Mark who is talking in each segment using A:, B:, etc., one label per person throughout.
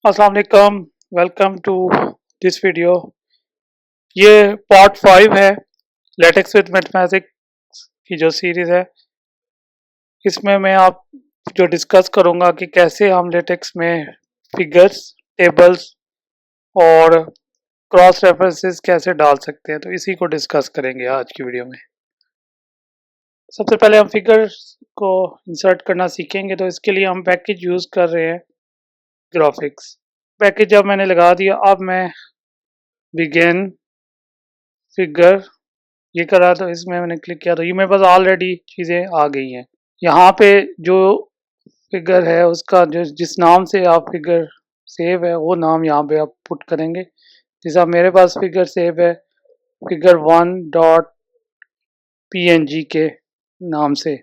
A: अस्सलाम वालेकुम। Welcome to this video. ये पार्ट 5 है लेटेक्स विद मैथमेटिक्स की जो सीरीज़ है। इसमें मैं आप जो डिस्कस करूँगा कि कैसे हम लेटेक्स में फिगर्स, टेबल्स और क्रॉस रेफरेंसेस कैसे डाल सकते हैं, तो इसी को डिस्कस करेंगे आज की वीडियो में। सबसे पहले हम फिगर्स को इंसर्ट करना सीखेंगे, तो इसके लिए हम पैकेज यूज़ कर रहे हैं ग्राफिक्स। पैकेज जब मैंने लगा दिया, अब मैं बिगिन फिगर ये करा तो इसमें मैंने क्लिक किया तो ये मेरे पास ऑलरेडी चीज़ें आ गई हैं। यहाँ पे जो फिगर है उसका जो जिस नाम से आप फिगर सेव है वो नाम यहाँ पे आप पुट करेंगे। जैसा मेरे पास फिगर सेव है फिगर 1.png के नाम से।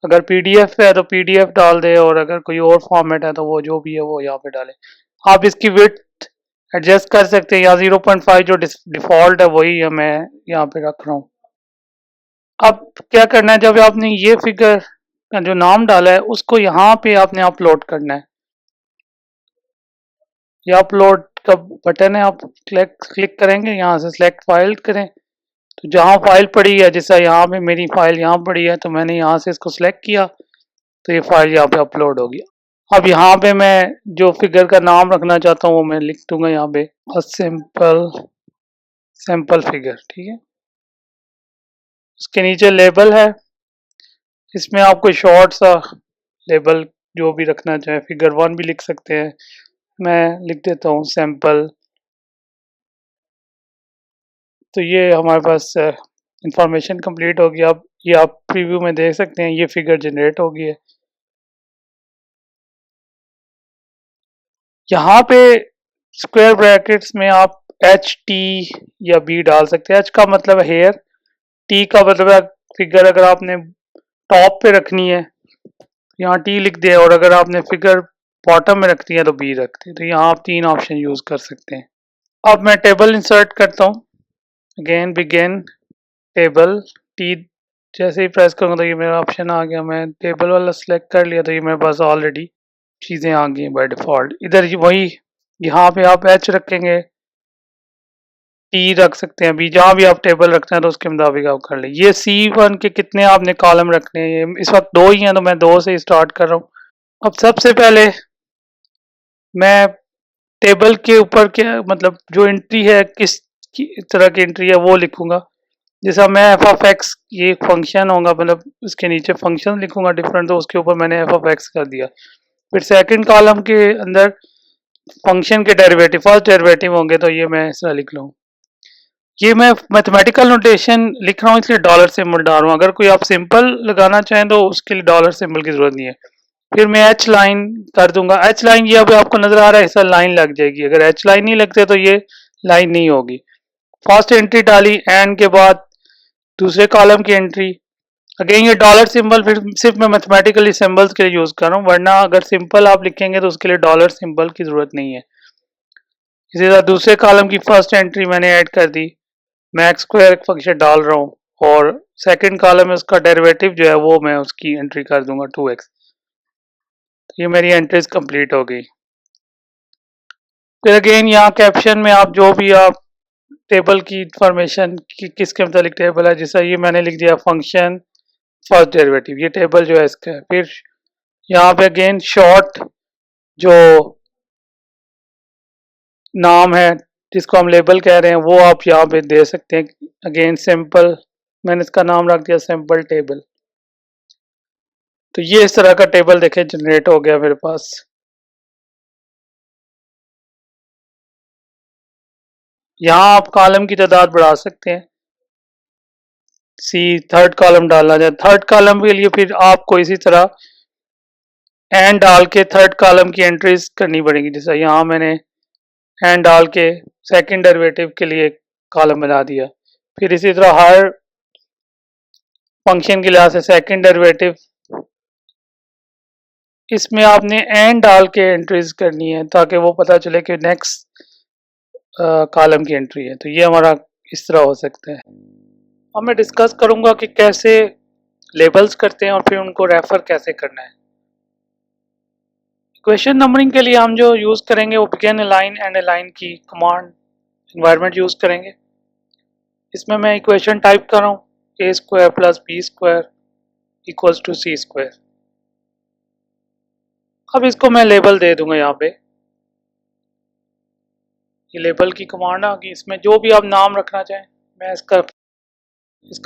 A: अगर पीडीएफ है तो पीडीएफ डाल दे, और अगर कोई और फॉर्मेट है तो वो जो भी है वो यहाँ पे डालें। आप इसकी विड्थ एडजस्ट कर सकते हैं, या 0.5 जो डिफ़ॉल्ट है वही है मैं यहाँ पे रख रहा हूँ। अब क्या करना है, जब आपने ये फिगर का जो नाम डाला है उसको यहाँ पे आपने अपलोड करना है। ये अपलोड का बटन है, आप क्लिक करेंगे, यहाँ से सिलेक्ट फाइल करें। तो जहाँ फाइल पड़ी है, जैसा यहाँ पे मेरी फाइल यहाँ पड़ी है, तो मैंने यहाँ से इसको सिलेक्ट किया तो ये फाइल यहाँ पे अपलोड होगी। अब यहाँ पे मैं जो फिगर का नाम रखना चाहता हूँ वो मैं लिख दूंगा यहाँ पे सैंपल फिगर। ठीक है, उसके नीचे लेबल है, इसमें आप कोई शॉर्ट सा लेबल जो भी रखना चाहे, फिगर 1 भी लिख सकते हैं। मैं लिख देता हूँ सैंपल। तो ये हमारे पास इंफॉर्मेशन कंप्लीट होगी। अब ये आप प्रीव्यू में देख सकते हैं, ये फिगर जनरेट हो गई है। यहाँ पे स्क्वायर ब्रैकेट्स में आप एच टी या बी डाल सकते हैं। एच का मतलब है हेयर, टी का मतलब है फिगर अगर आपने टॉप पे रखनी है यहाँ टी लिख दिया, और अगर आपने फिगर बॉटम में रखती है तो बी रखते हैं। तो यहाँ आप 3 ऑप्शन यूज कर सकते हैं। अब मैं टेबल इंसर्ट करता हूँ। अगेन बिगिन टेबल, टी जैसे ही प्रेस करूँगा तो ये मेरा ऑप्शन आ गया। मैं टेबल वाला सिलेक्ट कर लिया तो ये मेरे पास ऑलरेडी चीज़ें आ गई बाय डिफ़ॉल्ट। इधर वही यहाँ पे आप एच रखेंगे, टी रख सकते हैं, बी जहाँ भी आप टेबल रखते हैं तो उसके मुताबिक आप कर लें। ये C1 के कितने आपने कॉलम रखने हैं, इस वक्त 2 ही हैं तो मैं 2 से स्टार्ट कर रहा हूँ। अब सबसे पहले मैं टेबल के ऊपर के मतलब जो एंट्री है किस तरह की एंट्री है वो लिखूंगा। जैसा मैं एफ ऑफ एक्स, ये एक फंक्शन होगा, मतलब इसके नीचे फंक्शन लिखूंगा डिफरेंट, तो उसके ऊपर मैंने एफ ऑफ एक्स कर दिया। फिर सेकंड कॉलम के अंदर फंक्शन के डेरिवेटिव, फर्स्ट डेरिवेटिव होंगे, तो ये मैं इस तरह लिख लूँ। ये मैं मैथमेटिकल नोटेशन लिख रहा हूँ इसलिए डॉलर सिंबल डाल रहा हूँ। अगर कोई आप सिंपल लगाना चाहें तो उसके लिए डॉलर सिंबल की जरूरत नहीं है। फिर मैं एच लाइन कर दूंगा। एच लाइन ये अभी आपको नजर आ रहा है, ऐसा लाइन लग जाएगी। अगर एच लाइन नहीं लगते तो ये लाइन नहीं होगी। फर्स्ट एंट्री डाली, एंड के बाद दूसरे कॉलम की एंट्री। अगेन ये डॉलर सिंबल फिर सिर्फ मैं मैथमेटिकली सिंबल्स के लिए यूज कर रहा हूँ, वरना अगर सिंपल आप लिखेंगे तो उसके लिए डॉलर सिंबल की जरूरत नहीं है। इसी तरह दूसरे कॉलम की फर्स्ट एंट्री मैंने ऐड कर दी, मैं एक्स स्क्वायर एक फंक्शन डाल रहा हूँ, और सेकंड कॉलम में उसका डेरिवेटिव जो है वो मैं उसकी एंट्री कर दूंगा 2x। तो ये मेरी एंट्रीज कंप्लीट हो गई। फिर अगेन यहाँ कैप्शन में आप जो भी आप टेबल की इंफॉर्मेशन की किसके मतलब टेबल है, जैसा ये मैंने लिख दिया फंक्शन फर्स्ट डेरिवेटिव, ये टेबल जो है इसका है। फिर यहाँ पे अगेन शॉर्ट जो नाम है जिसको हम लेबल कह रहे हैं वो आप यहाँ पे दे सकते हैं। अगेन सिंपल, मैंने इसका नाम रख दिया सिंपल टेबल। तो ये इस तरह का टेबल देखें जनरेट हो गया मेरे पास। यहाँ आप कॉलम की तादाद बढ़ा सकते हैं। सी थर्ड कॉलम डालना चाहे, थर्ड कॉलम के लिए फिर आपको इसी तरह एंड डाल के थर्ड कॉलम की एंट्रीज करनी पड़ेगी। जैसा यहाँ मैंने एंड डाल के सेकंड डेरिवेटिव के लिए कॉलम बना दिया। फिर इसी तरह हर फंक्शन के लिहाज से सेकंड डेरिवेटिव, इसमें आपने एंड डाल के एंट्रीज करनी है ताकि वो पता चले कि नेक्स्ट कॉलम की एंट्री है। तो ये हमारा इस तरह हो सकता है। अब मैं डिस्कस करूंगा कि कैसे लेबल्स करते हैं और फिर उनको रेफर कैसे करना है। इक्वेशन नंबरिंग के लिए हम जो यूज़ करेंगे वो बिगिन अलाइन एंड अलाइन की कमांड इन्वायरमेंट यूज़ करेंगे। इसमें मैं इक्वेशन टाइप कर रहा हूँ A square plus B square equals to C square. अब इसको मैं लेबल दे दूंगा यहाँ पे, ये लेबल की कमांड आ गई। इसमें जो भी आप नाम रखना चाहें, मैं इसका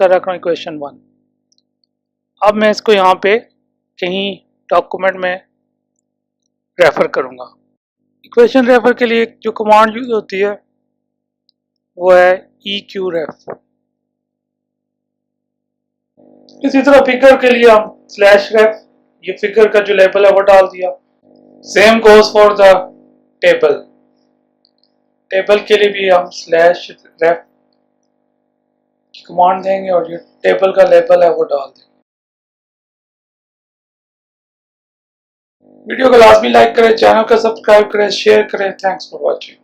A: रख रहा हूँ इक्वेशन 1। अब मैं इसको यहाँ पे कहीं डॉक्यूमेंट में रेफर करूँगा। इक्वेशन रेफर के लिए जो कमांड यूज होती है वो है EQREF। इसी तरह फिगर के लिए हम /ref, ये फिगर का जो लेबल है वो डाल दिया। Same goes for the table. Table के लिए भी हम /ref की कमांड देंगे और जो टेबल का लेबल है वो डाल देंगे। वीडियो को लाजमी लाइक करें, चैनल को सब्सक्राइब करें, शेयर करें। Thanks for watching.